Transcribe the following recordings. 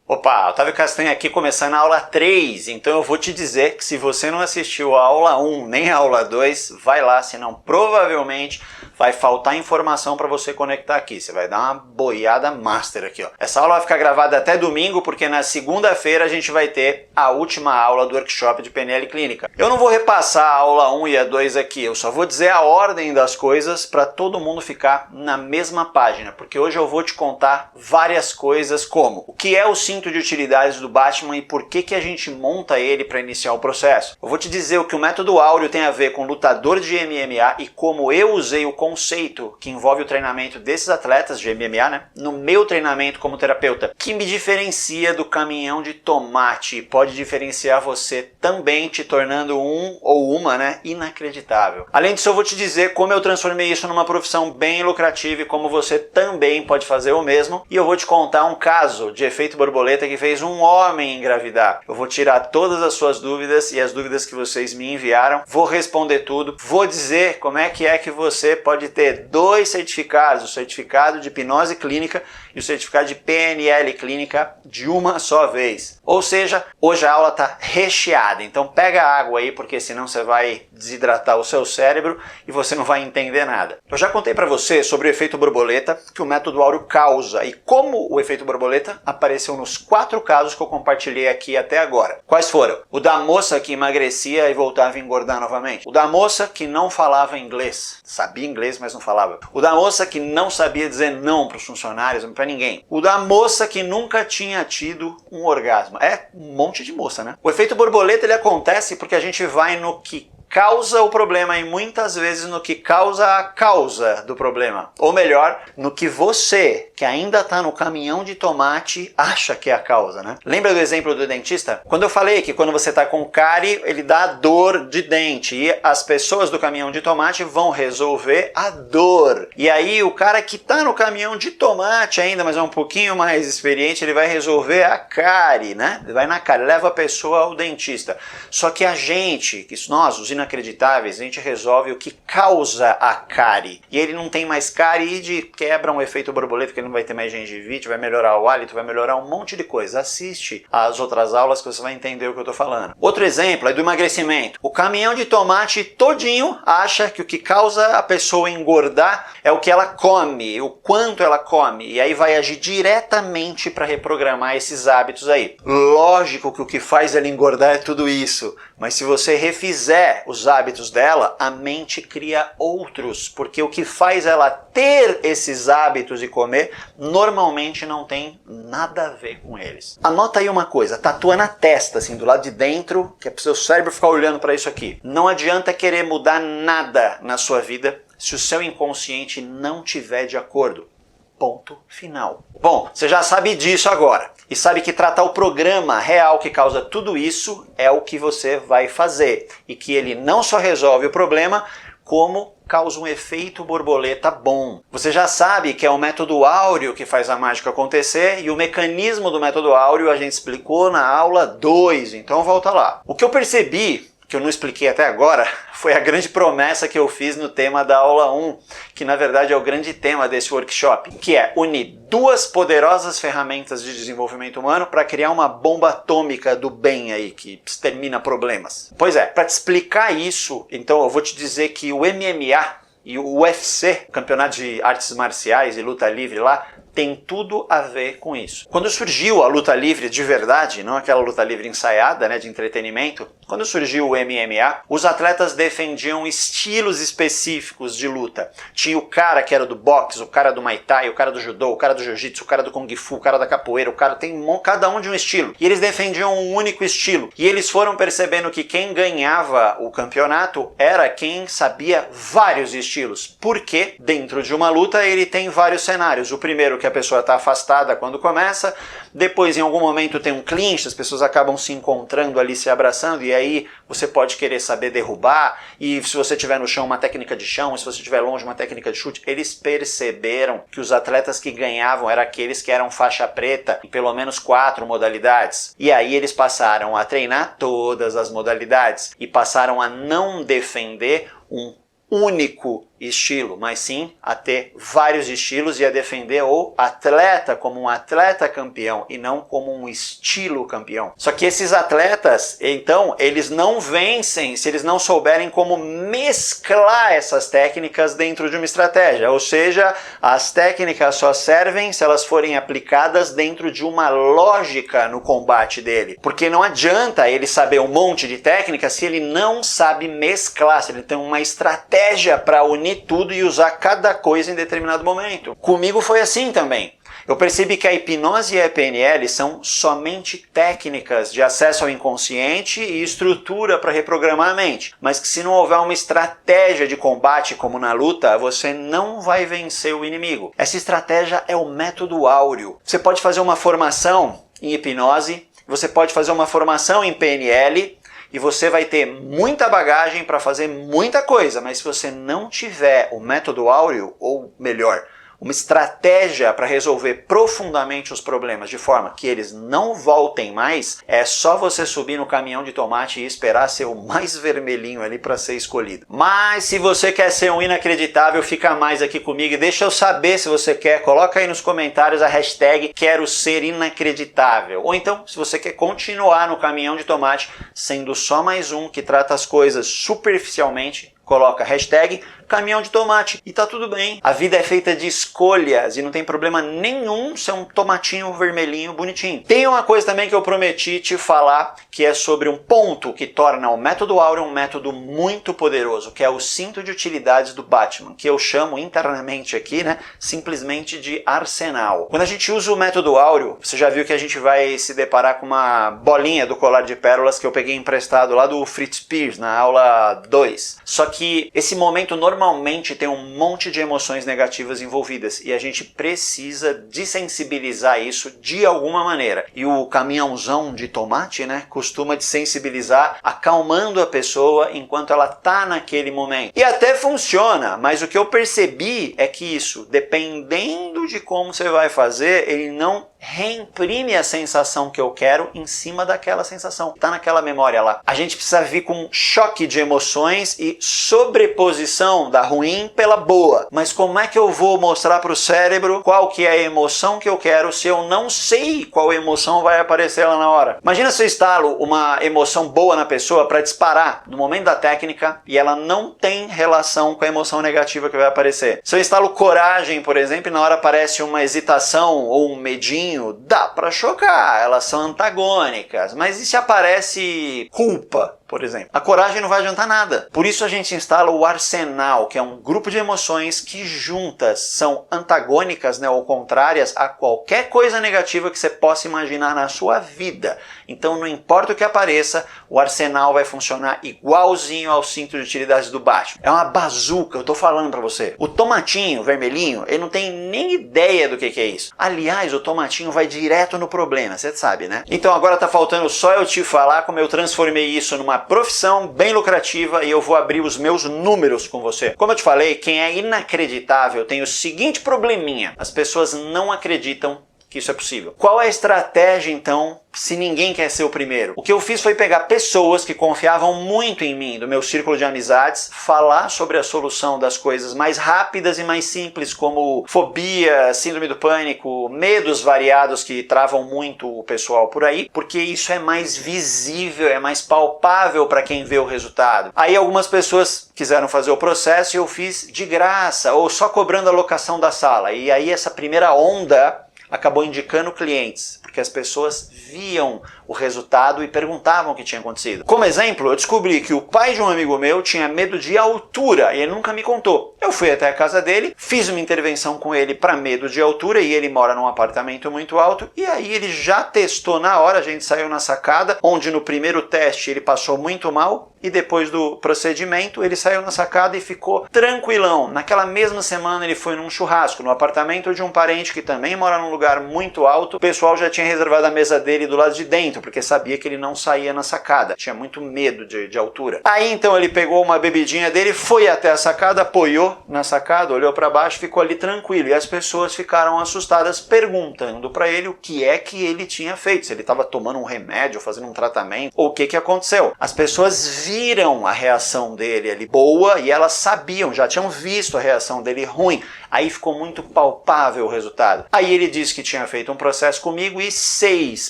Opa, Otávio Castanho aqui começando a aula 3, então eu vou te dizer que se você não assistiu a aula 1 nem a aula 2, vai lá, senão provavelmente vai faltar informação para você conectar aqui, você vai dar uma boiada master aqui, ó. Essa aula vai ficar gravada até domingo, porque na segunda-feira a gente vai ter a última aula do workshop de PNL Clínica. Eu não vou repassar a aula 1 e a 2 aqui, eu só vou dizer a ordem das coisas para todo mundo ficar na mesma página, porque hoje eu vou te contar várias coisas como o que é o cinto de utilidades do Batman e por que a gente monta ele para iniciar o processo. Eu vou te dizer o que o método áureo tem a ver com lutador de MMA e como eu usei o conceito que envolve o treinamento desses atletas de MMA, né, no meu treinamento como terapeuta, que me diferencia do caminhão de tomate e pode diferenciar você também, te tornando um ou uma, né, inacreditável. Além disso, eu vou te dizer como eu transformei isso numa profissão bem lucrativa e como você também pode fazer o mesmo, e eu vou te contar um caso de efeito borboleta que fez um homem engravidar. Eu vou tirar todas as suas dúvidas e as dúvidas que vocês me enviaram, vou responder tudo, vou dizer como é que você pode ter dois certificados, o certificado de hipnose clínica e o certificado de PNL clínica de uma só vez. Ou seja, hoje a aula está recheada, então pega água aí, porque senão você vai desidratar o seu cérebro e você não vai entender nada. Eu já contei para você sobre o efeito borboleta que o método áureo causa e como o efeito borboleta apareceu nos 4 casos que eu compartilhei aqui até agora. Quais foram? O da moça que emagrecia e voltava a engordar novamente. O da moça que não falava inglês. Sabia inglês, mas não falava. O da moça que não sabia dizer não para os funcionários, para ninguém. O da moça que nunca tinha tido um orgasmo. É um monte de moça, né? O efeito borboleta ele acontece porque a gente vai no que causa o problema e muitas vezes no que causa a causa do problema. Ou melhor, no que você, que ainda está no caminhão de tomate, acha que é a causa, né? Lembra do exemplo do dentista? Quando eu falei que quando você está com cárie, ele dá dor de dente e as pessoas do caminhão de tomate vão resolver a dor. E aí o cara que está no caminhão de tomate ainda, mas é um pouquinho mais experiente, ele vai resolver a cárie, né? Ele vai na cárie, leva a pessoa ao dentista. Só que a gente, nós, os inacreditáveis, a gente resolve o que causa a cárie. E ele não tem mais cárie e quebra um efeito borboleta, que ele não vai ter mais gengivite, vai melhorar o hálito, vai melhorar um monte de coisa. Assiste as outras aulas que você vai entender o que eu tô falando. Outro exemplo é do emagrecimento. O caminhão de tomate todinho acha que o que causa a pessoa engordar é o que ela come, o quanto ela come. E aí vai agir diretamente para reprogramar esses hábitos aí. Lógico que o que faz ela engordar é tudo isso. Mas se você refizer os hábitos dela, a mente cria outros, porque o que faz ela ter esses hábitos de comer, normalmente não tem nada a ver com eles. Anota aí uma coisa, tatua na testa, assim, do lado de dentro, que é para o seu cérebro ficar olhando para isso aqui. Não adianta querer mudar nada na sua vida se o seu inconsciente não tiver de acordo. Ponto final. Bom, você já sabe disso agora. E sabe que tratar o programa real que causa tudo isso é o que você vai fazer. E que ele não só resolve o problema, como causa um efeito borboleta bom. Você já sabe que é o método áureo que faz a mágica acontecer e o mecanismo do método áureo a gente explicou na aula 2, então volta lá. O que eu percebi, que eu não expliquei até agora, foi a grande promessa que eu fiz no tema da aula 1, que na verdade é o grande tema desse workshop, que é unir duas poderosas ferramentas de desenvolvimento humano para criar uma bomba atômica do bem aí, que extermina problemas. Pois é, para te explicar isso, então eu vou te dizer que o MMA e o UFC, Campeonato de Artes Marciais e Luta Livre lá, tem tudo a ver com isso. Quando surgiu a luta livre de verdade, não aquela luta livre ensaiada, né, de entretenimento, quando surgiu o MMA, os atletas defendiam estilos específicos de luta. Tinha o cara que era do boxe, o cara do Muay Thai, o cara do judô, o cara do jiu-jitsu, o cara do kung fu, o cara da capoeira, o cara tem cada um de um estilo. E eles defendiam um único estilo. E eles foram percebendo que quem ganhava o campeonato era quem sabia vários estilos. Porque dentro de uma luta ele tem vários cenários. O primeiro que a pessoa está afastada quando começa, depois em algum momento tem um clinch, as pessoas acabam se encontrando ali, se abraçando, e aí você pode querer saber derrubar, e se você estiver no chão, uma técnica de chão, e se você estiver longe, uma técnica de chute. Eles perceberam que os atletas que ganhavam eram aqueles que eram faixa preta em pelo menos 4 modalidades. E aí eles passaram a treinar todas as modalidades e passaram a não defender um único estilo, mas sim a ter vários estilos e a defender o atleta como um atleta campeão e não como um estilo campeão. Só que esses atletas, então, eles não vencem se eles não souberem como mesclar essas técnicas dentro de uma estratégia, ou seja, as técnicas só servem se elas forem aplicadas dentro de uma lógica no combate dele, porque não adianta ele saber um monte de técnicas se ele não sabe mesclar, se ele tem uma estratégia para unir tudo e usar cada coisa em determinado momento. Comigo foi assim também. Eu percebi que a hipnose e a PNL são somente técnicas de acesso ao inconsciente e estrutura para reprogramar a mente, mas que se não houver uma estratégia de combate como na luta, você não vai vencer o inimigo. Essa estratégia é o método áureo. Você pode fazer uma formação em hipnose, você pode fazer uma formação em PNL, e você vai ter muita bagagem para fazer muita coisa, mas se você não tiver o método áureo, ou melhor, uma estratégia para resolver profundamente os problemas de forma que eles não voltem mais, é só você subir no caminhão de tomate e esperar ser o mais vermelhinho ali para ser escolhido. Mas se você quer ser um inacreditável, fica mais aqui comigo e deixa eu saber se você quer. Coloca aí nos comentários a hashtag quero ser inacreditável. Ou então, se você quer continuar no caminhão de tomate, sendo só mais um que trata as coisas superficialmente, coloca hashtag caminhão de tomate e tá tudo bem. A vida é feita de escolhas e não tem problema nenhum ser um tomatinho vermelhinho bonitinho. Tem uma coisa também que eu prometi te falar, que é sobre um ponto que torna o método áureo um método muito poderoso, que é o cinto de utilidades do Batman, que eu chamo internamente aqui, né, simplesmente de arsenal. Quando a gente usa o método áureo, você já viu que a gente vai se deparar com uma bolinha do colar de pérolas que eu peguei emprestado lá do Fritz Perls na aula 2. Só que esse momento normalmente tem um monte de emoções negativas envolvidas e a gente precisa desensibilizar isso de alguma maneira. E o caminhãozão de tomate, né, costuma desensibilizar, acalmando a pessoa enquanto ela tá naquele momento. E até funciona, mas o que eu percebi é que isso, dependendo de como você vai fazer, ele não reimprime a sensação que eu quero em cima daquela sensação. Tá naquela memória lá. A gente precisa vir com um choque de emoções e sobreposição da ruim pela boa. Mas como é que eu vou mostrar para o cérebro qual que é a emoção que eu quero se eu não sei qual emoção vai aparecer lá na hora? Imagina se eu instalo uma emoção boa na pessoa para disparar no momento da técnica e ela não tem relação com a emoção negativa que vai aparecer. Se eu instalo coragem, por exemplo, e na hora aparece uma hesitação ou um medinho, dá para chocar, elas são antagônicas. Mas e se aparece culpa, por exemplo? A coragem não vai adiantar nada. Por isso a gente instala o arsenal, que é um grupo de emoções que juntas são antagônicas, né, ou contrárias a qualquer coisa negativa que você possa imaginar na sua vida. Então não importa o que apareça, o arsenal vai funcionar igualzinho ao cinto de utilidades do Batman. É uma bazuca, eu tô falando pra você. O tomatinho vermelhinho, ele não tem nem ideia do que é isso. Aliás, o tomatinho vai direto no problema, você sabe, né? Então agora tá faltando só eu te falar como eu transformei isso numa profissão bem lucrativa e eu vou abrir os meus números com você. Como eu te falei, quem é inacreditável tem o seguinte probleminha: as pessoas não acreditam que isso é possível. Qual é a estratégia então se ninguém quer ser o primeiro? O que eu fiz foi pegar pessoas que confiavam muito em mim, do meu círculo de amizades, falar sobre a solução das coisas mais rápidas e mais simples, como fobia, síndrome do pânico, medos variados que travam muito o pessoal por aí, porque isso é mais visível, é mais palpável para quem vê o resultado. Aí algumas pessoas quiseram fazer o processo e eu fiz de graça, ou só cobrando a locação da sala. E aí essa primeira onda acabou indicando clientes, porque as pessoas viam o resultado e perguntavam o que tinha acontecido. Como exemplo, eu descobri que o pai de um amigo meu tinha medo de altura e ele nunca me contou. Eu fui até a casa dele, fiz uma intervenção com ele para medo de altura e ele mora num apartamento muito alto e aí ele já testou na hora, a gente saiu na sacada, onde no primeiro teste ele passou muito mal e depois do procedimento ele saiu na sacada e ficou tranquilão. Naquela mesma semana ele foi num churrasco no apartamento de um parente que também mora num lugar muito alto. O pessoal já tinha reservado a mesa dele do lado de dentro, porque sabia que ele não saía na sacada, tinha muito medo de altura. Aí então ele pegou uma bebidinha dele, foi até a sacada, apoiou na sacada, olhou para baixo, ficou ali tranquilo. E as pessoas ficaram assustadas, perguntando para ele o que é que ele tinha feito, se ele estava tomando um remédio, fazendo um tratamento, ou o que aconteceu. As pessoas viram a reação dele ali boa e elas sabiam, já tinham visto a reação dele ruim. Aí ficou muito palpável o resultado. Aí ele disse que tinha feito um processo comigo e 6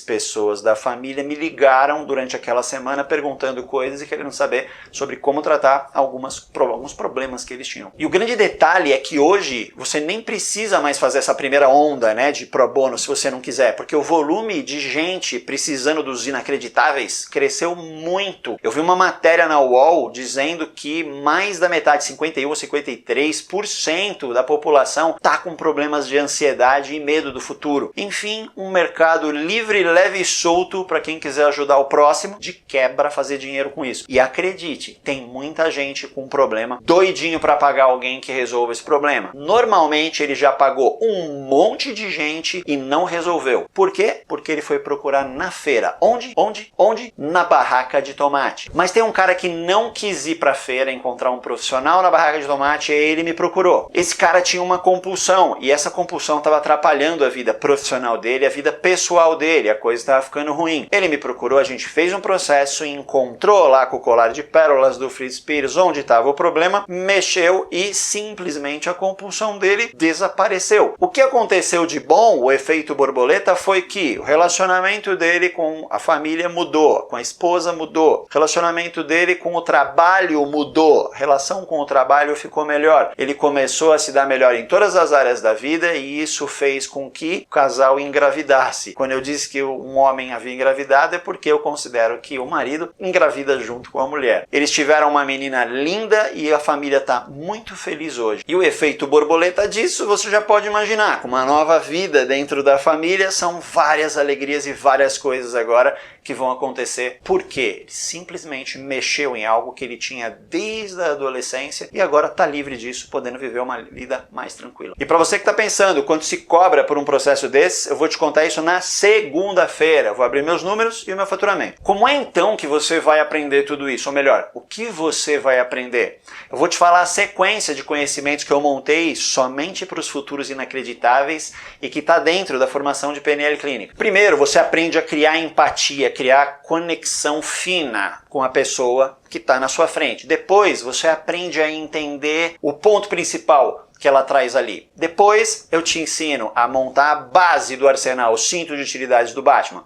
pessoas da família me ligaram durante aquela semana perguntando coisas e querendo saber sobre como tratar alguns problemas que eles tinham. E o grande detalhe é que hoje você nem precisa mais fazer essa primeira onda, né, de pro bono se você não quiser, porque o volume de gente precisando dos inacreditáveis cresceu muito. Eu vi uma matéria na UOL dizendo que mais da metade, 51 ou 53% da população está com problemas de ansiedade e medo do futuro. Enfim, um mercado livre, leve e solto para quem quiser ajudar o próximo, de quebra fazer dinheiro com isso. E acredite, tem muita gente com problema, doidinho para pagar alguém que resolva esse problema. Normalmente ele já pagou um monte de gente e não resolveu. Por quê? Porque ele foi procurar na feira. Onde? Na barraca de tomate. Mas tem um cara que não quis ir para a feira encontrar um profissional na barraca de tomate e ele me procurou. Esse cara tinha uma compulsão e essa compulsão estava atrapalhando a vida profissional dele, a vida pessoal dele, a coisa estava ficando ruim. Ele me procurou, a gente fez um processo, encontrou lá com o colar de pérolas do Fritz Pires onde estava o problema, mexeu e simplesmente a compulsão dele desapareceu. O que aconteceu de bom, o efeito borboleta, foi que o relacionamento dele com a família mudou, com a esposa mudou, o relacionamento dele com o trabalho mudou, a relação com o trabalho ficou melhor, ele começou a se dar melhor em todas as áreas da vida e isso fez com que o casal engravidasse. Quando eu disse que um homem havia engravidado é porque eu considero que o marido engravida junto com a mulher. Eles tiveram uma menina linda e a família está muito feliz hoje. E o efeito borboleta disso você já pode imaginar. Com uma nova vida dentro da família são várias alegrias e várias coisas agora que vão acontecer. Por quê? Ele simplesmente mexeu em algo que ele tinha desde a adolescência e agora está livre disso, podendo viver uma vida mais tranquila. E para você que está pensando quanto se cobra por um processo desse, eu vou te contar isso na segunda-feira. Eu vou abrir meus números e o meu faturamento. Como é então que você vai aprender tudo isso? Ou melhor, o que você vai aprender? Eu vou te falar a sequência de conhecimentos que eu montei somente para os futuros inacreditáveis e que está dentro da formação de PNL Clínica. Primeiro, você aprende a criar empatia, criar conexão fina com a pessoa que está na sua frente. Depois, você aprende a entender o ponto principal que ela traz ali. Depois eu te ensino a montar a base do arsenal, o cinto de utilidades do Batman.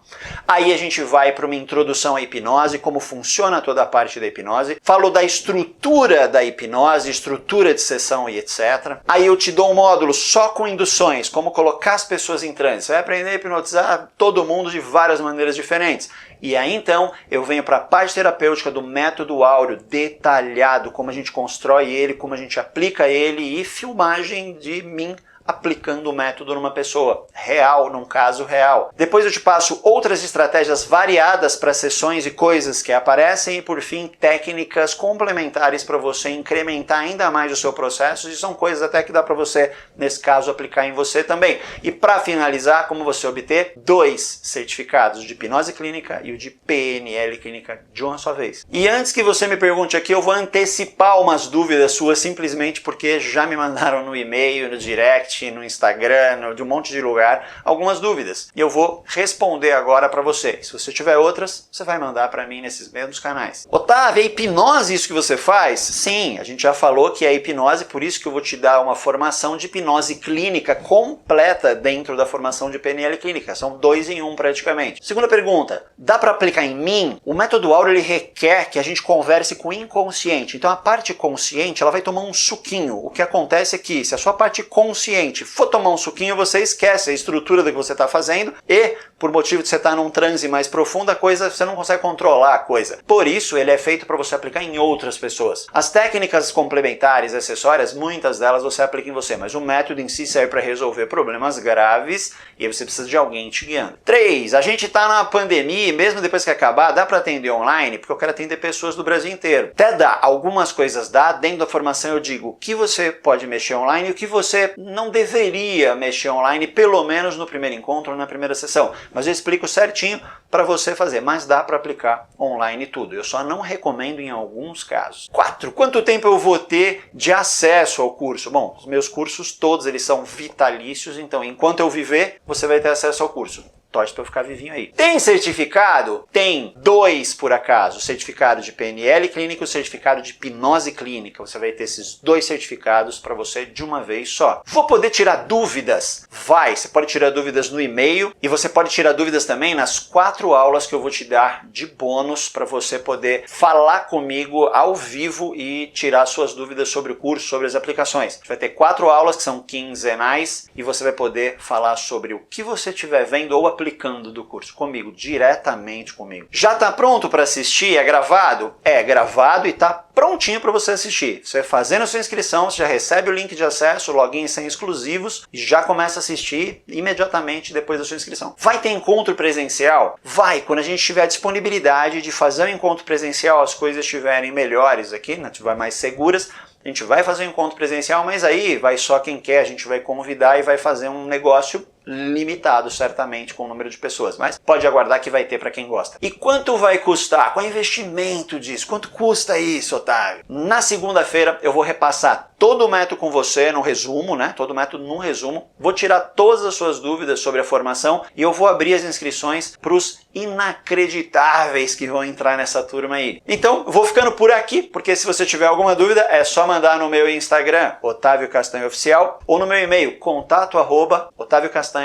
Aí a gente vai para uma introdução à hipnose, como funciona toda a parte da hipnose. Falo da estrutura da hipnose, estrutura de sessão e etc. Aí eu te dou um módulo só com induções, como colocar as pessoas em transe. Você vai aprender a hipnotizar todo mundo de várias maneiras diferentes. E aí então eu venho para a parte terapêutica do método áureo, detalhado, como a gente constrói ele, como a gente aplica ele e filmagem de mim aplicando o método numa pessoa real, num caso real. Depois eu te passo outras estratégias variadas para sessões e coisas que aparecem e por fim técnicas complementares para você incrementar ainda mais o seu processo e são coisas até que dá para você, nesse caso, aplicar em você também. E para finalizar, como você obter 2 certificados de hipnose clínica e o de PNL clínica de uma só vez. E antes que você me pergunte aqui, eu vou antecipar umas dúvidas suas simplesmente porque já me mandaram no e-mail, no direct, no Instagram, de um monte de lugar, algumas dúvidas. E eu vou responder agora para você. Se você tiver outras, você vai mandar para mim nesses mesmos canais. Otávio, é hipnose isso que você faz? Sim, a gente já falou que é hipnose, por isso que eu vou te dar uma formação de hipnose clínica completa dentro da formação de PNL clínica. São 2 em 1 praticamente. Segunda pergunta, dá para aplicar em mim? O método áureo ele requer que a gente converse com o inconsciente. Então a parte consciente ela vai tomar um suquinho. O que acontece é que se a sua parte consciente for tomar um suquinho, você esquece a estrutura do que você está fazendo e, por motivo de você estar num transe mais profundo, a coisa, você não consegue controlar a coisa. Por isso, ele é feito para você aplicar em outras pessoas. As técnicas complementares, acessórias, muitas delas você aplica em você, mas o método em si serve para resolver problemas graves e aí você precisa de alguém te guiando. 3. A gente está na pandemia e mesmo depois que acabar, dá para atender online, porque eu quero atender pessoas do Brasil inteiro. Até dá, algumas coisas dá, dentro da formação eu digo o que você pode mexer online e o que você não deveria mexer online, pelo menos no primeiro encontro ou na primeira sessão. Mas eu explico certinho para você fazer, mas dá para aplicar online tudo. Eu só não recomendo em alguns casos. 4. Quanto tempo eu vou ter de acesso ao curso? Bom, os meus cursos todos eles são vitalícios, então enquanto eu viver, você vai ter acesso ao curso. torce para eu ficar vivinho aí. Tem certificado? Tem 2 por acaso. O certificado de PNL clínica e o certificado de hipnose clínica. Você vai ter esses 2 certificados para você de uma vez só. Vou poder tirar dúvidas? Vai! Você pode tirar dúvidas no e-mail e você pode tirar dúvidas também nas 4 aulas que eu vou te dar de bônus para você poder falar comigo ao vivo e tirar suas dúvidas sobre o curso, sobre as aplicações. A gente vai ter 4 aulas que são quinzenais e você vai poder falar sobre o que você estiver vendo ou aplicando do curso comigo, diretamente comigo. Já está pronto para assistir? É gravado? É gravado e está prontinho para você assistir. Você fazendo a sua inscrição, você já recebe o link de acesso, login e senha exclusivos e já começa a assistir imediatamente depois da sua inscrição. Vai ter encontro presencial? Vai! Quando a gente tiver a disponibilidade de fazer um encontro presencial, as coisas estiverem melhores aqui, né, estiverem mais seguras, a gente vai fazer um encontro presencial, mas aí vai só quem quer, a gente vai convidar e vai fazer um negócio limitado, certamente, com o número de pessoas. Mas pode aguardar que vai ter para quem gosta. E quanto vai custar? Qual é o investimento disso? Quanto custa isso, Otávio? Na segunda-feira eu vou repassar todo o método com você no resumo, né? Todo o método no resumo. Vou tirar todas as suas dúvidas sobre a formação e eu vou abrir as inscrições para os inacreditáveis que vão entrar nessa turma aí. Então, vou ficando por aqui, porque se você tiver alguma dúvida, é só mandar no meu Instagram, Otávio Castanho Oficial, ou no meu e-mail, contato@otaviocastanho.com.br,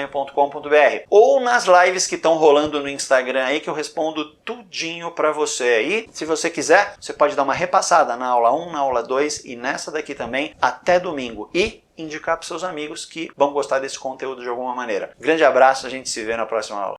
ou nas lives que estão rolando no Instagram aí, que eu respondo tudinho para você aí. Se você quiser, você pode dar uma repassada na aula 1, na aula 2 e nessa daqui também, até domingo. E indicar para seus amigos que vão gostar desse conteúdo de alguma maneira. Grande abraço, a gente se vê na próxima aula.